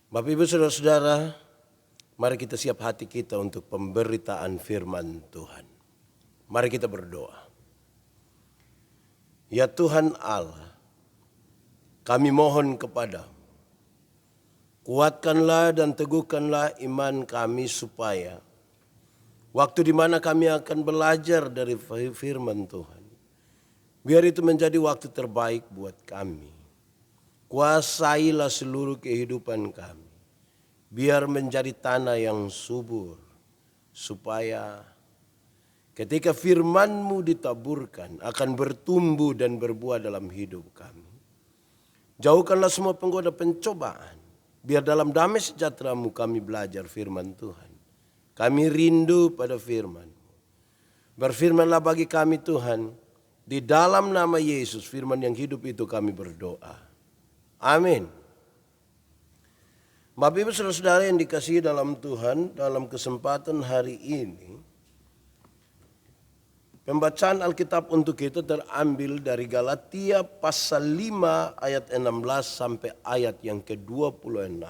Bapak Ibu Saudara-saudara, mari kita siap hati kita untuk pemberitaan firman Tuhan. Mari kita berdoa. Ya Tuhan Allah, kami mohon kepadamu, kuatkanlah dan teguhkanlah iman kami supaya waktu di mana kami akan belajar dari firman Tuhan, biar itu menjadi waktu terbaik buat kami. Kuasailah seluruh kehidupan kami, biar menjadi tanah yang subur, supaya ketika firman-Mu ditaburkan akan bertumbuh dan berbuah dalam hidup kami. Jauhkanlah semua penggoda pencobaan, biar dalam damai sejahtera-Mu kami belajar firman Tuhan. Kami rindu pada firman-Mu. Berfirmanlah bagi kami Tuhan, di dalam nama Yesus firman yang hidup itu kami berdoa. Amin. Bapak Ibu Saudara-saudara yang dikasihi dalam Tuhan, dalam kesempatan hari ini, pembacaan Alkitab untuk kita terambil dari Galatia pasal 5 ayat 16 sampai ayat yang ke-26.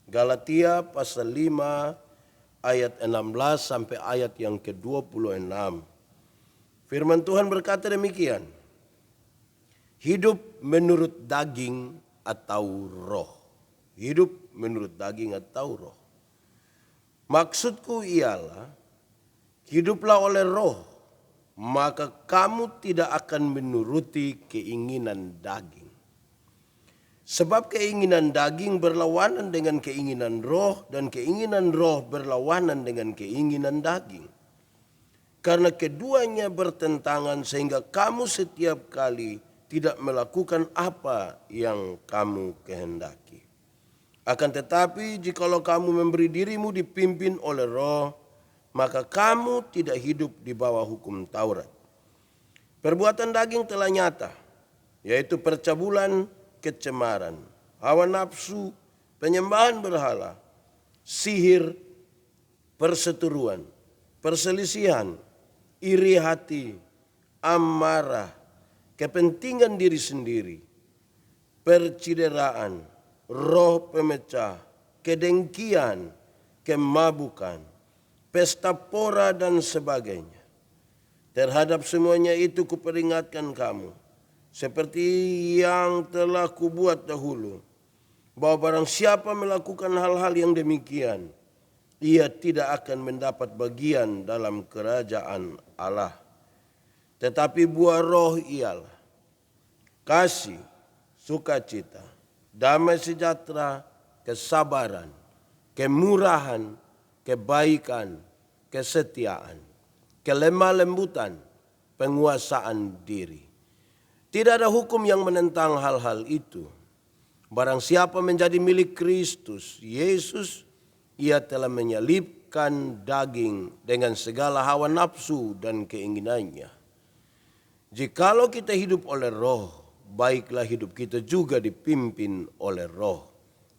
Galatia pasal 5 ayat 16 sampai ayat yang ke-26. Firman Tuhan berkata demikian. Hidup menurut daging atau roh. Hidup menurut daging atau roh. Maksudku ialah, hiduplah oleh roh, maka kamu tidak akan menuruti keinginan daging. Sebab keinginan daging berlawanan dengan keinginan roh, dan keinginan roh berlawanan dengan keinginan daging. Karena keduanya bertentangan sehingga kamu setiap kali tidak melakukan apa yang kamu kehendaki. Akan tetapi jikalau kamu memberi dirimu dipimpin oleh roh, maka kamu tidak hidup di bawah hukum Taurat. Perbuatan daging telah nyata, yaitu percabulan, kecemaran, hawa nafsu, penyembahan berhala, sihir, perseteruan, perselisihan, iri hati, amarah, kepentingan diri sendiri, percideraan, roh pemecah, kedengkian, kemabukan, pesta pora dan sebagainya. Terhadap semuanya itu kuperingatkan kamu, seperti yang telah kubuat dahulu, bahwa barang siapa melakukan hal-hal yang demikian, ia tidak akan mendapat bagian dalam kerajaan Allah. Tetapi buah roh ialah kasih, sukacita, damai sejahtera, kesabaran, kemurahan, kebaikan, kesetiaan, kelemah lembutan, penguasaan diri. Tidak ada hukum yang menentang hal-hal itu. Barang siapa menjadi milik Kristus Yesus, ia telah menyalibkan daging dengan segala hawa nafsu dan keinginannya. Jikalau kita hidup oleh roh, baiklah hidup kita juga dipimpin oleh roh.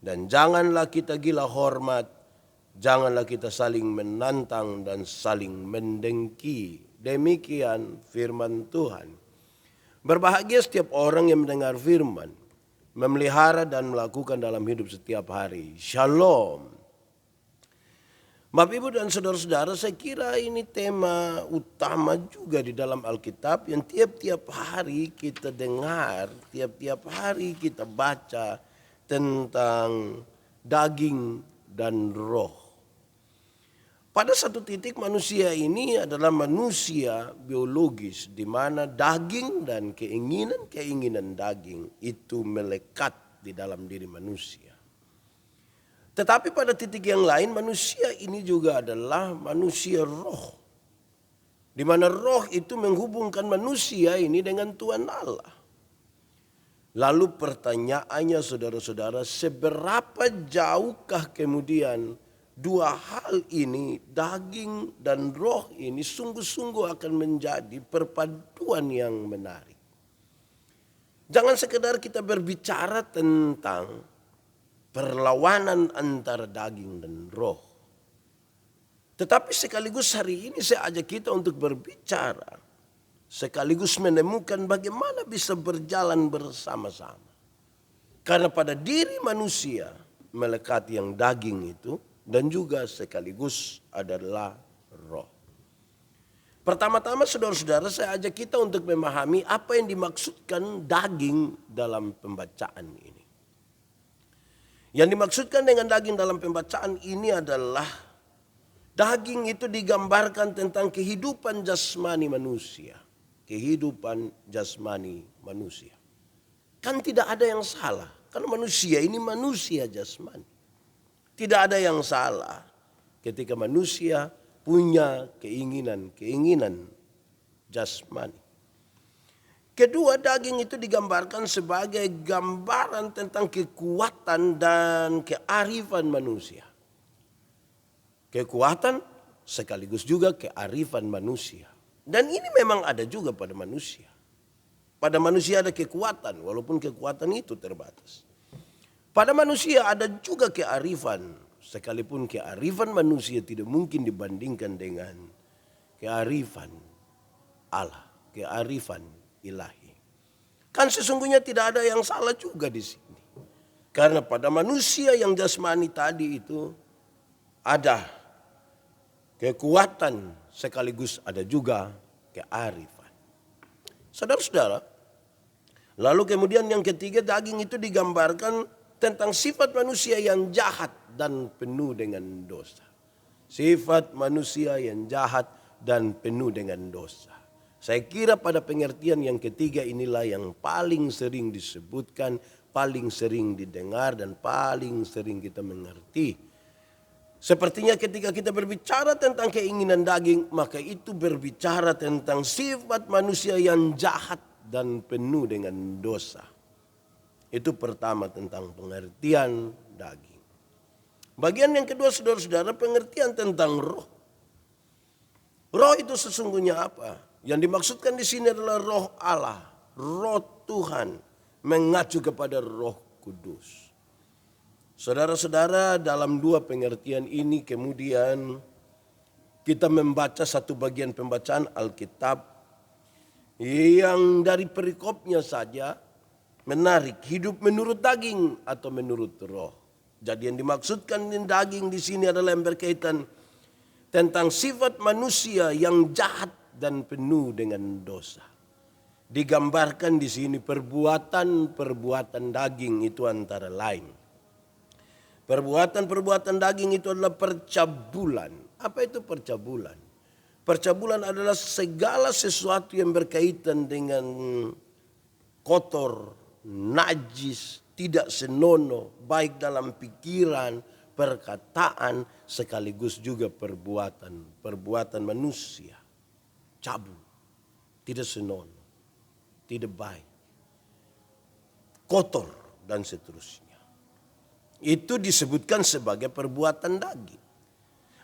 Dan janganlah kita gila hormat, janganlah kita saling menantang dan saling mendengki. Demikian firman Tuhan. Berbahagia setiap orang yang mendengar firman, memelihara dan melakukan dalam hidup setiap hari. Shalom. Bapak Ibu dan saudara-saudara, saya kira ini tema utama juga di dalam Alkitab yang tiap-tiap hari kita dengar, tiap-tiap hari kita baca tentang daging dan roh. Pada satu titik manusia ini adalah manusia biologis, di mana daging dan keinginan daging itu melekat di dalam diri manusia. Tetapi pada titik yang lain manusia ini juga adalah manusia roh. Di mana roh itu menghubungkan manusia ini dengan Tuhan Allah. Lalu pertanyaannya saudara-saudara, seberapa jauhkah kemudian dua hal ini, daging dan roh ini sungguh-sungguh akan menjadi perpaduan yang menarik. Jangan sekedar kita berbicara tentang perlawanan antara daging dan roh. Tetapi sekaligus hari ini saya ajak kita untuk berbicara, sekaligus menemukan bagaimana bisa berjalan bersama-sama. Karena pada diri manusia melekat yang daging itu dan juga sekaligus adalah roh. Pertama-tama saudara-saudara saya ajak kita untuk memahami apa yang dimaksudkan daging dalam pembacaan ini. Yang dimaksudkan dengan daging dalam pembacaan ini adalah daging itu digambarkan tentang kehidupan jasmani manusia. Kehidupan jasmani manusia. Kan tidak ada yang salah. Karena manusia ini manusia jasmani. Tidak ada yang salah ketika manusia punya keinginan jasmani. Kedua, daging itu digambarkan sebagai gambaran tentang kekuatan dan kearifan manusia. Kekuatan sekaligus juga kearifan manusia. Dan ini memang ada juga pada manusia. Pada manusia ada kekuatan, walaupun kekuatan itu terbatas. Pada manusia ada juga kearifan, sekalipun kearifan manusia tidak mungkin dibandingkan dengan kearifan Allah, kearifan ilahi. Kan sesungguhnya tidak ada yang salah juga di sini. Karena pada manusia yang jasmani tadi itu ada kekuatan sekaligus ada juga kearifan. Saudara-saudara, lalu kemudian yang ketiga, daging itu digambarkan tentang sifat manusia yang jahat dan penuh dengan dosa. Sifat manusia yang jahat dan penuh dengan dosa. Saya kira pada pengertian yang ketiga inilah yang paling sering disebutkan, paling sering didengar dan paling sering kita mengerti. Sepertinya ketika kita berbicara tentang keinginan daging, maka itu berbicara tentang sifat manusia yang jahat dan penuh dengan dosa. Itu pertama tentang pengertian daging. Bagian yang kedua saudara-saudara, pengertian tentang roh. Roh itu sesungguhnya apa? Yang dimaksudkan di sini adalah roh Allah, roh Tuhan, mengacu kepada Roh Kudus. Saudara-saudara, dalam dua pengertian ini kemudian kita membaca satu bagian pembacaan Alkitab yang dari perikopnya saja menarik, hidup menurut daging atau menurut roh. Jadi yang dimaksudkan daging di sini adalah yang berkaitan tentang sifat manusia yang jahat dan penuh dengan dosa. Digambarkan di sini perbuatan daging itu antara lain. Perbuatan daging itu adalah percabulan. Apa itu percabulan? Percabulan adalah segala sesuatu yang berkaitan dengan kotor, najis, tidak senonoh, baik dalam pikiran, perkataan, sekaligus juga perbuatan manusia. Cabul, tidak senonoh, tidak baik, kotor dan seterusnya. Itu disebutkan sebagai perbuatan daging.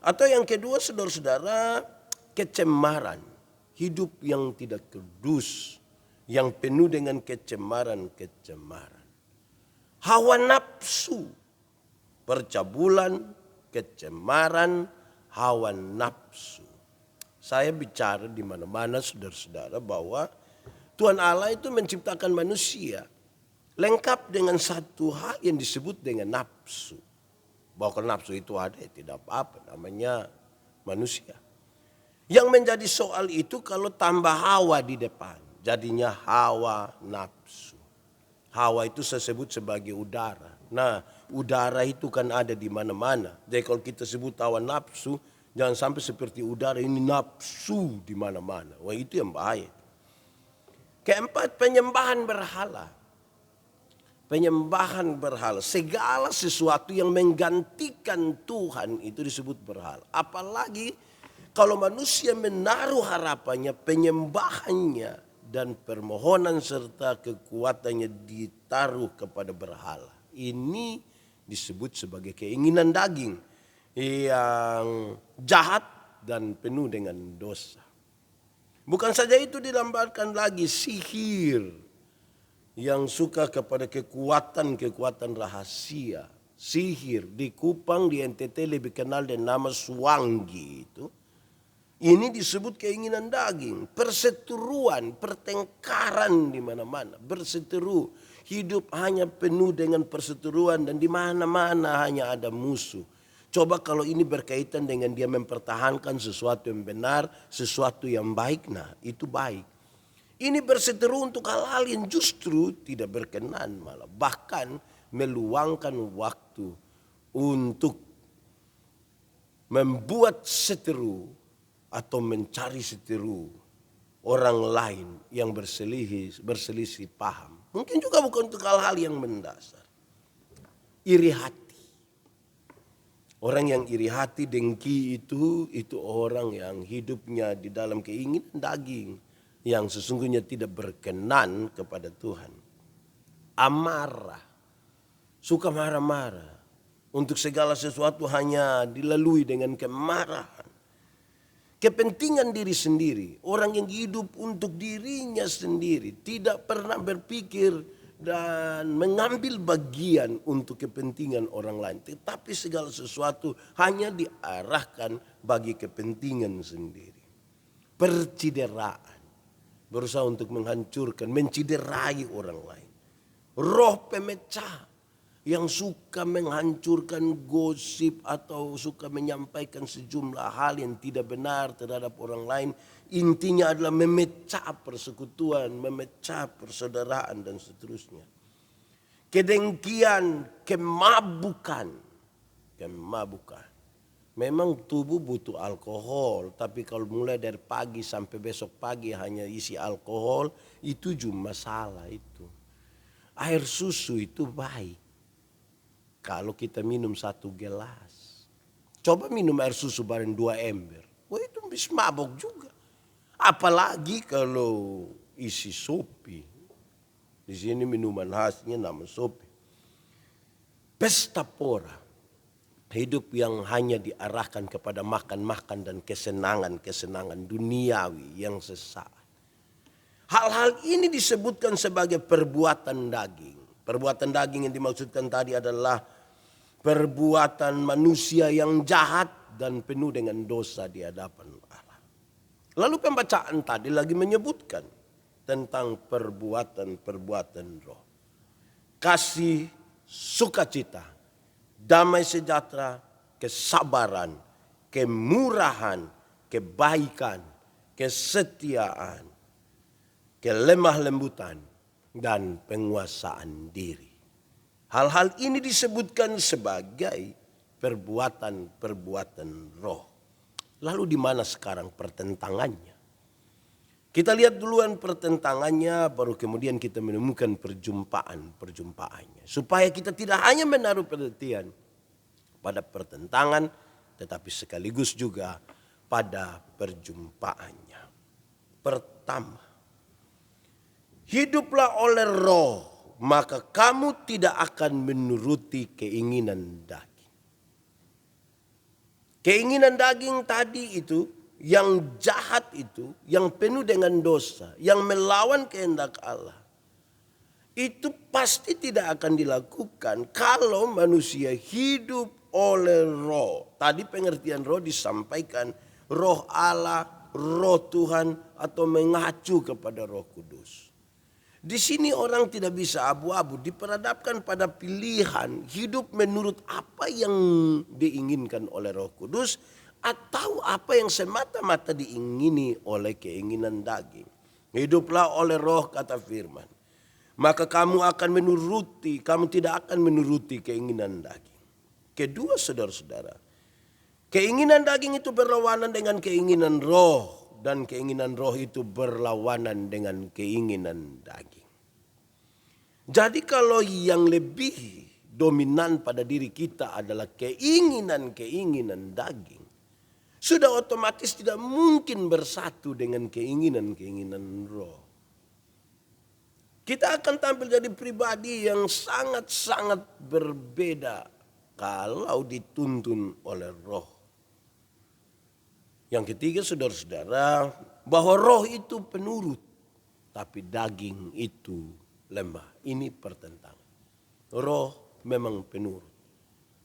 Atau yang kedua saudara-saudara, kecemaran. Hidup yang tidak kudus. Yang penuh dengan kecemaran. Hawa nafsu. Percabulan, kecemaran, hawa nafsu. Saya bicara di mana-mana saudara-saudara bahwa Tuhan Allah itu menciptakan manusia lengkap dengan satu hal yang disebut dengan nafsu. Bahwa kalau nafsu itu ada ya tidak apa-apa, namanya manusia. Yang menjadi soal itu kalau tambah hawa di depan, jadinya hawa nafsu. Hawa itu saya sebut sebagai udara. Nah, udara itu kan ada di mana-mana. Jadi kalau kita sebut hawa nafsu, jangan sampai seperti udara ini nafsu di mana-mana. Wah, itu yang bahaya. Keempat, penyembahan berhala. Penyembahan berhala. Segala sesuatu yang menggantikan Tuhan itu disebut berhala. Apalagi kalau manusia menaruh harapannya, penyembahannya dan permohonan serta kekuatannya ditaruh kepada berhala. Ini disebut sebagai keinginan daging yang jahat dan penuh dengan dosa. Bukan saja itu, dilambatkan lagi sihir. Yang suka kepada kekuatan rahasia. Sihir di Kupang, di NTT lebih kenal dengan nama Suwangi itu. Ini disebut keinginan daging. Perseteruan, pertengkaran di mana-mana. Berseteru. Hidup hanya penuh dengan perseteruan dan di mana-mana hanya ada musuh. Coba kalau ini berkaitan dengan dia mempertahankan sesuatu yang benar, sesuatu yang baik, nah itu baik. Ini berseteru untuk hal-hal yang justru tidak berkenan malah. Bahkan meluangkan waktu untuk membuat seteru atau mencari seteru orang lain yang berselisih paham. Mungkin juga bukan untuk hal-hal yang mendasar. Iri hati. Orang yang iri hati, dengki itu orang yang hidupnya di dalam keinginan daging yang sesungguhnya tidak berkenan kepada Tuhan. Amarah. Suka marah-marah. Untuk segala sesuatu hanya dilalui dengan kemarahan. Kepentingan diri sendiri. Orang yang hidup untuk dirinya sendiri. Tidak pernah berpikir dan mengambil bagian untuk kepentingan orang lain. Tetapi segala sesuatu hanya diarahkan bagi kepentingan sendiri. Percideraan. Berusaha untuk menghancurkan, menciderai orang lain. Roh pemecah. Yang suka menghancurkan gosip atau suka menyampaikan sejumlah hal yang tidak benar terhadap orang lain. Intinya adalah memecah persekutuan, memecah persaudaraan dan seterusnya. Kedengkian, kemabukan. Memang tubuh butuh alkohol, tapi kalau mulai dari pagi sampai besok pagi hanya isi alkohol, itu cuma masalah itu. Air susu itu baik. Kalau kita minum 1 gelas. Coba minum air susu bareng 2 ember. Wah itu bisa mabok juga. Apalagi kalau isi sopi. Di sini minuman khasnya nama sopi. Pesta pora. Hidup yang hanya diarahkan kepada makan-makan dan kesenangan-kesenangan duniawi yang sesaat. Hal-hal ini disebutkan sebagai perbuatan daging. Perbuatan daging yang dimaksudkan tadi adalah perbuatan manusia yang jahat dan penuh dengan dosa di hadapan Allah. Lalu pembacaan tadi lagi menyebutkan tentang perbuatan-perbuatan roh. Kasih, sukacita, damai sejahtera, kesabaran, kemurahan, kebaikan, kesetiaan, kelemah lembutan, dan penguasaan diri. Hal-hal ini disebutkan sebagai perbuatan-perbuatan roh. Lalu di mana sekarang pertentangannya? Kita lihat duluan pertentangannya, baru kemudian kita menemukan perjumpaannya. Supaya kita tidak hanya menaruh perhatian pada pertentangan, tetapi sekaligus juga pada perjumpaannya. Pertama, hiduplah oleh roh, maka kamu tidak akan menuruti keinginan daging. Keinginan daging tadi itu, yang jahat itu, yang penuh dengan dosa, yang melawan kehendak Allah. Itu pasti tidak akan dilakukan kalau manusia hidup oleh roh. Tadi pengertian roh disampaikan roh Allah, roh Tuhan atau mengacu kepada Roh Kudus. Di sini orang tidak bisa abu-abu, diperhadapkan pada pilihan hidup menurut apa yang diinginkan oleh Roh Kudus atau apa yang semata-mata diingini oleh keinginan daging. Hiduplah oleh roh kata firman. Maka kamu akan menuruti, kamu tidak akan menuruti keinginan daging. Kedua saudara-saudara, keinginan daging itu berlawanan dengan keinginan roh. Dan keinginan roh itu berlawanan dengan keinginan daging. Jadi kalau yang lebih dominan pada diri kita adalah keinginan-keinginan daging, sudah otomatis tidak mungkin bersatu dengan keinginan-keinginan roh. Kita akan tampil jadi pribadi yang sangat-sangat berbeda kalau dituntun oleh roh. Yang ketiga saudara-saudara, bahwa roh itu penurut, tapi daging itu lemah. Ini pertentangan. Roh memang penurut,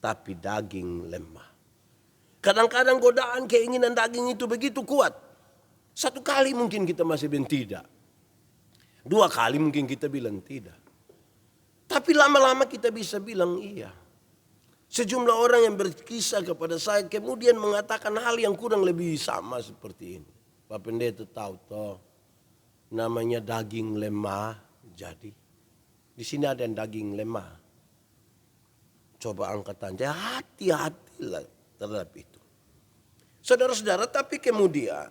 tapi daging lemah. Kadang-kadang godaan keinginan daging itu begitu kuat. 1 kali mungkin kita masih bilang tidak. 2 kali mungkin kita bilang tidak. Tapi lama-lama kita bisa bilang iya. Sejumlah orang yang berkisah kepada saya kemudian mengatakan hal yang kurang lebih sama seperti ini. Pak Pendeta tahu toh, namanya daging lemah jadi. Di sini ada yang daging lemah. Coba angkat tangan, hati-hatilah terhadap itu. Saudara-saudara, tapi kemudian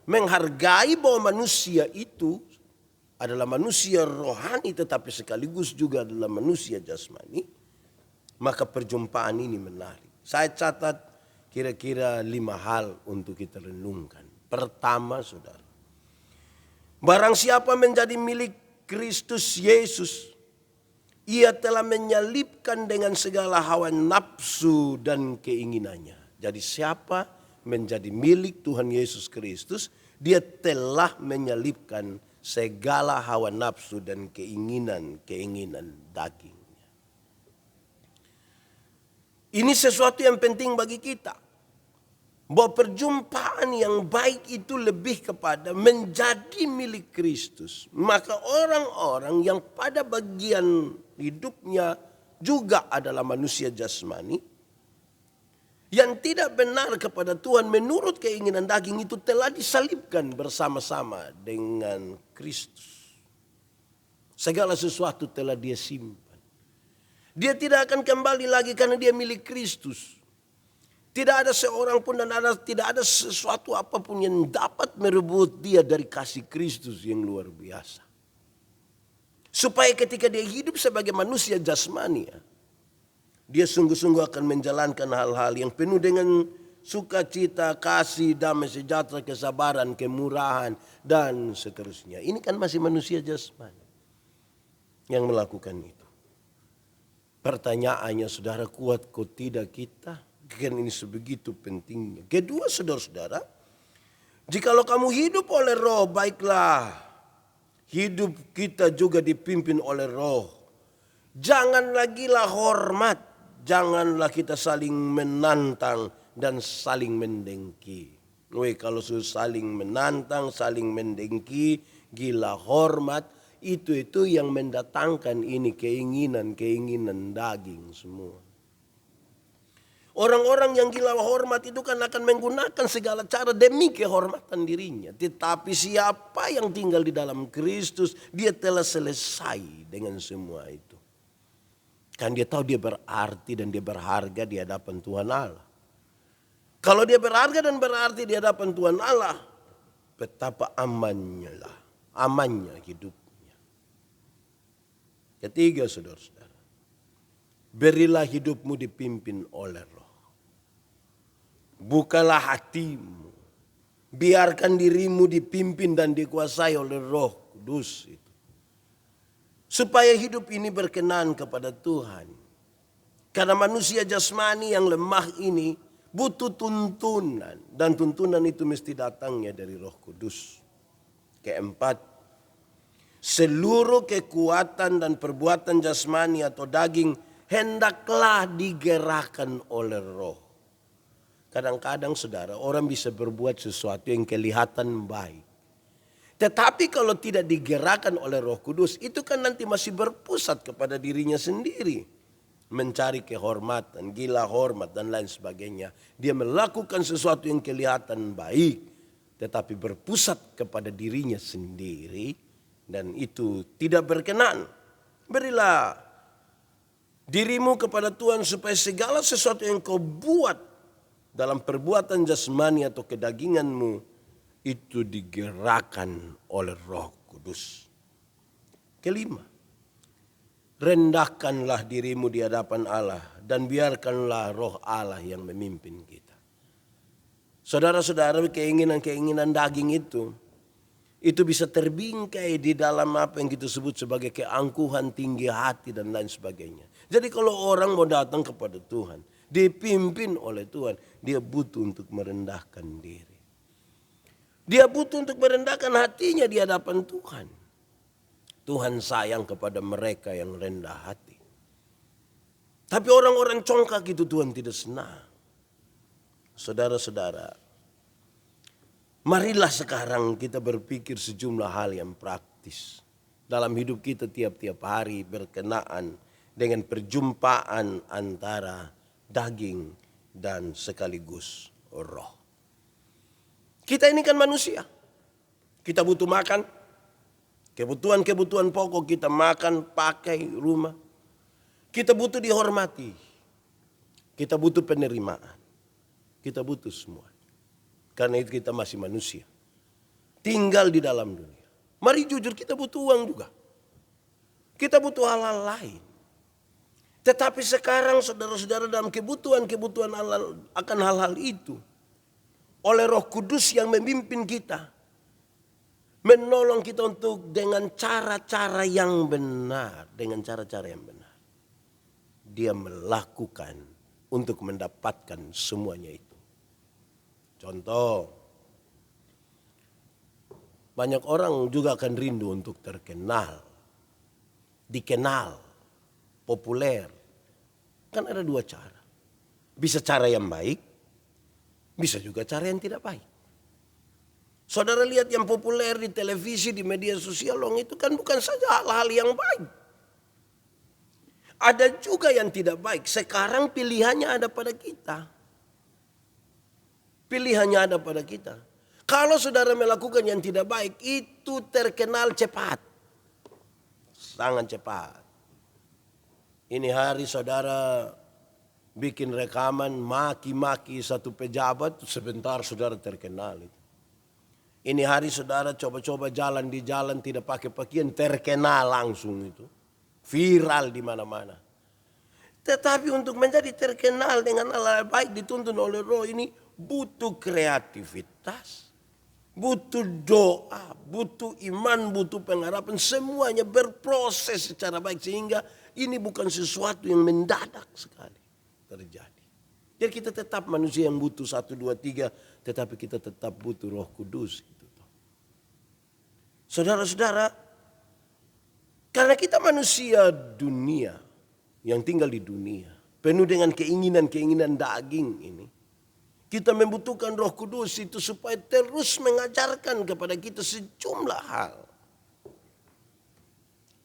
menghargai bahwa manusia itu adalah manusia rohani tetapi sekaligus juga adalah manusia jasmani. Maka perjumpaan ini menarik. Saya catat kira-kira 5 hal untuk kita renungkan. Pertama, saudara, barang siapa menjadi milik Kristus Yesus, ia telah menyalibkan dengan segala hawa nafsu dan keinginannya. Jadi siapa menjadi milik Tuhan Yesus Kristus, dia telah menyalibkan segala hawa nafsu dan keinginan daging. Ini sesuatu yang penting bagi kita. Bahwa perjumpaan yang baik itu lebih kepada menjadi milik Kristus. Maka orang-orang yang pada bagian hidupnya juga adalah manusia jasmani. Yang tidak benar kepada Tuhan menurut keinginan daging itu telah disalibkan bersama-sama dengan Kristus. Segala sesuatu telah dia simpan. Dia tidak akan kembali lagi karena dia milik Kristus. Tidak ada seorang pun dan tidak ada sesuatu apapun yang dapat merebut dia dari kasih Kristus yang luar biasa. Supaya ketika dia hidup sebagai manusia jasmani, dia sungguh-sungguh akan menjalankan hal-hal yang penuh dengan sukacita, kasih, damai sejahtera, kesabaran, kemurahan, dan seterusnya. Ini kan masih manusia jasmani yang melakukan itu. Pertanyaannya, saudara, kuat kok tidak kita? Kan ini sebegitu pentingnya. Kedua, saudara-saudara, jikalau kamu hidup oleh roh, baiklah hidup kita juga dipimpin oleh roh. Jangan lagilah hormat, janganlah kita saling menantang dan saling mendengki. Kalau sudah saling menantang, saling mendengki, gila hormat, itu yang mendatangkan ini keinginan daging semua. Orang-orang yang gila hormat itu kan akan menggunakan segala cara demi kehormatan dirinya. Tetapi siapa yang tinggal di dalam Kristus, dia telah selesai dengan semua itu. Kan dia tahu dia berarti dan dia berharga di hadapan Tuhan Allah. Kalau dia berharga dan berarti di hadapan Tuhan Allah, betapa amannya hidup. Ketiga, saudara-saudara, berilah hidupmu dipimpin oleh roh. Bukalah hatimu. Biarkan dirimu dipimpin dan dikuasai oleh Roh Kudus itu. Supaya hidup ini berkenan kepada Tuhan. Karena manusia jasmani yang lemah ini butuh tuntunan. Dan tuntunan itu mesti datangnya dari Roh Kudus. Keempat, seluruh kekuatan dan perbuatan jasmani atau daging hendaklah digerakkan oleh roh. Kadang-kadang, saudara, orang bisa berbuat sesuatu yang kelihatan baik. Tetapi kalau tidak digerakkan oleh Roh Kudus, itu kan nanti masih berpusat kepada dirinya sendiri. Mencari kehormatan, gila hormat dan lain sebagainya. Dia melakukan sesuatu yang kelihatan baik, tetapi berpusat kepada dirinya sendiri. Dan itu tidak berkenan. Berilah dirimu kepada Tuhan supaya segala sesuatu yang kau buat dalam perbuatan jasmani atau kedaginganmu itu digerakkan oleh Roh Kudus. Kelima, rendahkanlah dirimu di hadapan Allah dan biarkanlah Roh Allah yang memimpin kita. Saudara-saudara, keinginan-keinginan daging itu bisa terbingkai di dalam apa yang kita sebut sebagai keangkuhan, tinggi hati dan lain sebagainya. Jadi kalau orang mau datang kepada Tuhan, dipimpin oleh Tuhan, dia butuh untuk merendahkan diri. Dia butuh untuk merendahkan hatinya di hadapan Tuhan. Tuhan sayang kepada mereka yang rendah hati. Tapi orang-orang congkak itu Tuhan tidak senang. Saudara-saudara, marilah sekarang kita berpikir sejumlah hal yang praktis. dalam hidup kita tiap-tiap hari berkenaan dengan perjumpaan antara daging dan sekaligus roh. Kita ini kan manusia. Kita butuh makan. Kebutuhan-kebutuhan pokok kita makan, pakai, rumah. Kita butuh dihormati. Kita butuh penerimaan. Kita butuh semua. Karena itu kita masih manusia. Tinggal di dalam dunia. Mari jujur, kita butuh uang juga. Kita butuh hal-hal lain. Tetapi sekarang saudara-saudara dalam kebutuhan-kebutuhan akan hal-hal itu. Oleh Roh Kudus yang memimpin kita. Menolong kita untuk dengan cara-cara yang benar. Dengan cara-cara yang benar. Dia melakukan untuk mendapatkan semuanya itu. Contoh. Banyak orang juga akan rindu untuk terkenal. Dikenal. Populer. Kan ada dua cara. Bisa cara yang baik. Bisa juga cara yang tidak baik. Saudara lihat yang populer di televisi, di media sosial, itu kan bukan saja hal-hal yang baik. Ada juga yang tidak baik. Sekarang pilihannya ada pada kita. Pilihannya ada pada kita. Kalau saudara melakukan yang tidak baik, itu terkenal cepat. Sangat cepat. Ini hari saudara bikin rekaman, maki-maki satu pejabat, sebentar saudara terkenal. Ini hari saudara coba-coba jalan di jalan tidak pakai pakaian, terkenal langsung itu. Viral di mana-mana. Tetapi untuk menjadi terkenal dengan hal baik dituntun oleh Roh ini butuh kreativitas, butuh doa, butuh iman, butuh pengharapan. Semuanya berproses secara baik sehingga ini bukan sesuatu yang mendadak sekali terjadi. Jadi kita tetap manusia yang butuh 1, 2, 3, tetapi kita tetap butuh Roh Kudus. Saudara-saudara, karena kita manusia dunia yang tinggal di dunia, penuh dengan keinginan-keinginan daging ini, kita membutuhkan Roh Kudus itu supaya terus mengajarkan kepada kita sejumlah hal.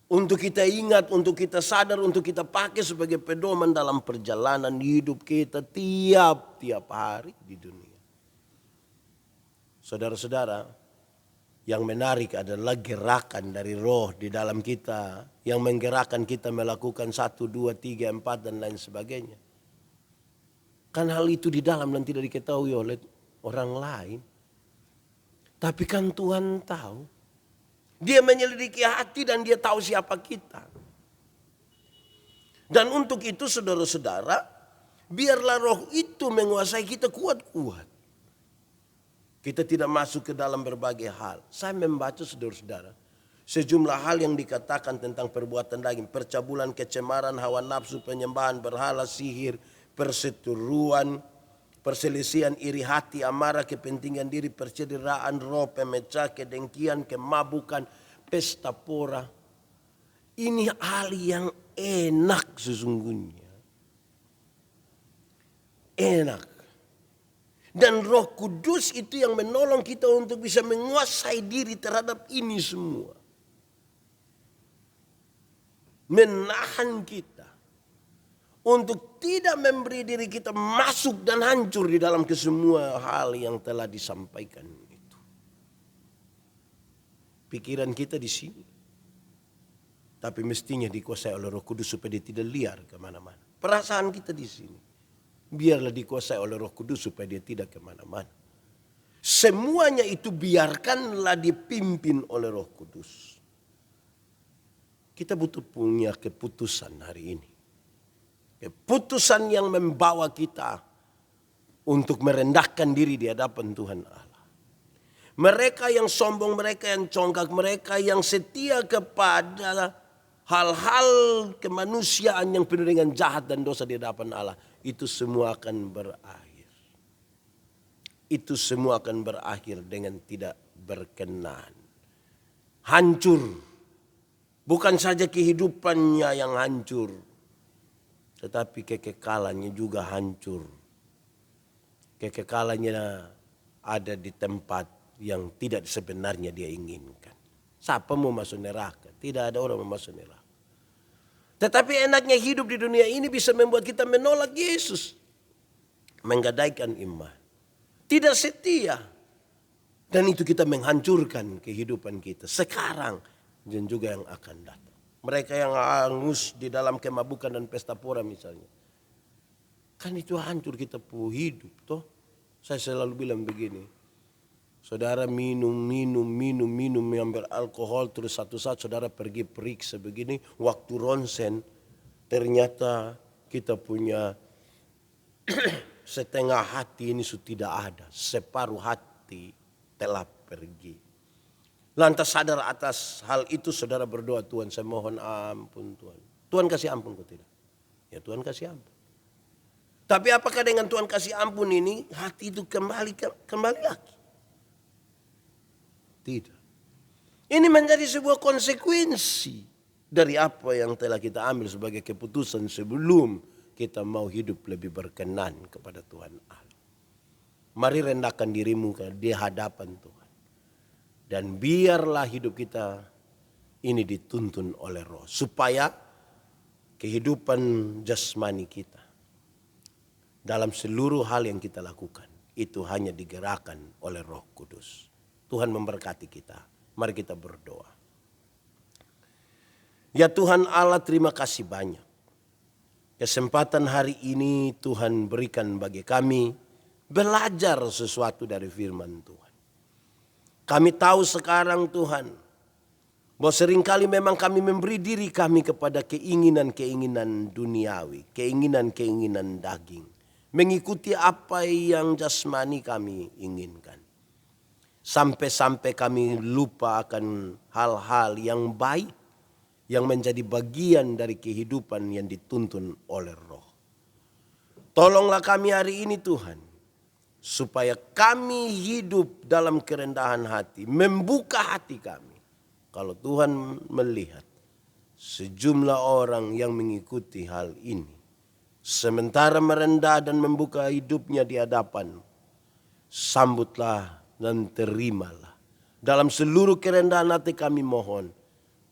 Untuk kita ingat, untuk kita sadar, untuk kita pakai sebagai pedoman dalam perjalanan hidup kita tiap-tiap hari di dunia. Saudara-saudara, yang menarik adalah gerakan dari Roh di dalam kita. Yang menggerakkan kita melakukan 1, 2, 3, 4 dan lain sebagainya. Kan hal itu di dalam dan tidak diketahui oleh orang lain. Tapi kan Tuhan tahu. Dia menyelidiki hati dan dia tahu siapa kita. Dan untuk itu saudara-saudara, biarlah Roh itu menguasai kita kuat-kuat. Kita tidak masuk ke dalam berbagai hal. Saya membaca saudara-saudara. Sejumlah hal yang dikatakan tentang perbuatan daging. Percabulan, kecemaran, hawa nafsu, penyembahan, berhala, sihir, perseteruan, perselisihan, iri hati, amarah, kepentingan diri, percederaan, roh, pemecah, kedengkian, kemabukan, pesta pora. Ini hal yang enak sesungguhnya. Enak. Dan Roh Kudus itu yang menolong kita untuk bisa menguasai diri terhadap ini semua. Menahan kita. Untuk tidak memberi diri kita masuk dan hancur di dalam kesemua hal yang telah disampaikan itu. Pikiran kita di sini. Tapi mestinya dikuasai oleh Roh Kudus supaya dia tidak liar kemana-mana. Perasaan kita di sini. Biarlah dikuasai oleh Roh Kudus supaya dia tidak kemana-mana. Semuanya itu biarkanlah dipimpin oleh Roh Kudus. Kita butuh punya keputusan hari ini. Keputusan yang membawa kita untuk merendahkan diri di hadapan Tuhan Allah. Mereka yang sombong, mereka yang congkak, mereka yang setia kepada hal-hal kemanusiaan yang penuh dengan jahat dan dosa di hadapan Allah. Itu semua akan berakhir. Itu semua akan berakhir dengan tidak berkenan. Hancur. Bukan saja kehidupannya yang hancur. Tetapi kekekalannya juga hancur. Kekekalannya ada di tempat yang tidak sebenarnya dia inginkan. Siapa mau masuk neraka? Tidak ada orang mau masuk neraka. Tetapi enaknya hidup di dunia ini bisa membuat kita menolak Yesus. Menggadaikan iman. Tidak setia. Dan itu kita menghancurkan kehidupan kita. Sekarang dan juga yang akan datang. Mereka yang hangus di dalam kemabukan dan pesta pora misalnya. Kan itu hancur kita pu hidup toh. Saya selalu bilang begini. Saudara minum, ambil alkohol, terus satu saat saudara pergi periksa begini, waktu ronsen, ternyata kita punya setengah hati ini sudah tidak ada, separuh hati telah pergi. Lantas sadar atas hal itu saudara berdoa, Tuhan saya mohon ampun Tuhan. Tuhan kasih ampun kok tidak? Ya Tuhan kasih ampun. Tapi apakah dengan Tuhan kasih ampun ini hati itu kembali lagi? Tidak. Ini menjadi sebuah konsekuensi dari apa yang telah kita ambil sebagai keputusan sebelum kita mau hidup lebih berkenan kepada Tuhan Allah. Mari rendahkan dirimu di hadapan Tuhan. Dan biarlah hidup kita ini dituntun oleh Roh. Supaya kehidupan jasmani kita dalam seluruh hal yang kita lakukan itu hanya digerakkan oleh Roh Kudus. Tuhan memberkati kita. Mari kita berdoa. Ya Tuhan Allah, terima kasih banyak. Kesempatan hari ini Tuhan berikan bagi kami belajar sesuatu dari firman Tuhan. Kami tahu sekarang Tuhan, bahwa seringkali memang kami memberi diri kami kepada keinginan-keinginan duniawi, keinginan-keinginan daging. Mengikuti apa yang jasmani kami inginkan. Sampai-sampai kami lupa akan hal-hal yang baik yang menjadi bagian dari kehidupan yang dituntun oleh Roh. Tolonglah kami hari ini Tuhan, supaya kami hidup dalam kerendahan hati, membuka hati kami. Kalau Tuhan melihat sejumlah orang yang mengikuti hal ini, sementara merendah dan membuka hidupnya di hadapan, sambutlah dan terimalah. Dalam seluruh kerendahan hati kami mohon,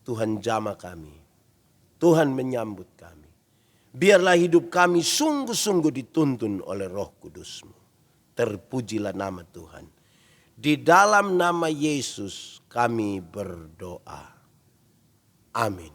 Tuhan jamah kami. Tuhan menyambut kami. Biarlah hidup kami sungguh-sungguh dituntun oleh Roh Kudus-Mu. Terpujilah nama Tuhan. Di dalam nama Yesus kami berdoa. Amin.